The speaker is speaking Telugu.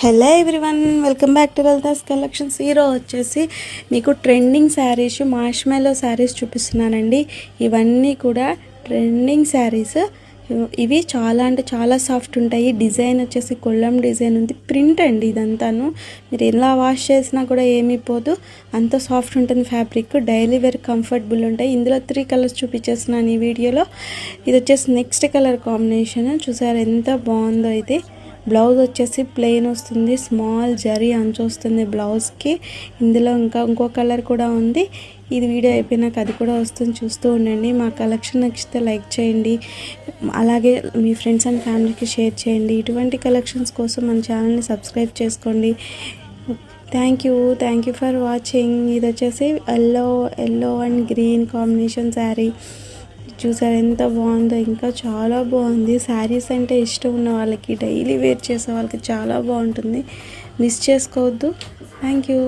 Hello everyone, welcome back to Lalitha's collections. ఈరోజు వచ్చేసి మీకు ట్రెండింగ్ శారీస్, మార్ష్మెల్లో శారీస్ చూపిస్తున్నానండి. ఇవన్నీ కూడా ట్రెండింగ్ శారీస్. ఇవి చాలా అంటే చాలా సాఫ్ట్ ఉంటాయి. డిజైన్ వచ్చేసి కొల్లం డిజైన్ ఉంది. ప్రింట్ అండి ఇదంతాను. మీరు ఎలా వాష్ చేసినా కూడా ఏమీ పోదు, అంత సాఫ్ట్ ఉంటుంది ఫ్యాబ్రిక్. డైలీ వేర్ కంఫర్టబుల్ ఉంటాయి. ఇందులో 3 కలర్స్ చూపించేస్తున్నాను ఈ వీడియోలో. ఇది వచ్చేసి నెక్స్ట్ కలర్ కాంబినేషన్. చూసారు ఎంత బాగుందో ఇది. బ్లౌజ్ వచ్చేసి ప్లెయిన్ వస్తుంది, స్మాల్ జరీ అంచు వస్తుంది బ్లౌజ్కి. ఇందులో ఇంకో కలర్ కూడా ఉంది. ఇది వీడియో అయిపోయినాక అది కూడా వస్తుంది, చూస్తూ ఉండండి. మా కలెక్షన్ నచ్చితే లైక్ చేయండి, అలాగే మీ ఫ్రెండ్స్ అండ్ ఫ్యామిలీకి షేర్ చేయండి. ఇటువంటి కలెక్షన్స్ కోసం మన ఛానల్ని సబ్స్క్రైబ్ చేసుకోండి. Thank you for watching. ఇది వచ్చేసి yellow and green combination sari. చూసారు ఎంత బాగుందో, ఇంకా చాలా బాగుంది. శారీస్ అంటే ఇష్టం ఉన్న వాళ్ళకి, డైలీ వేర్ చేసే వాళ్ళకి చాలా బాగుంటుంది. మిస్ చేసుకోవద్దు. Thank you.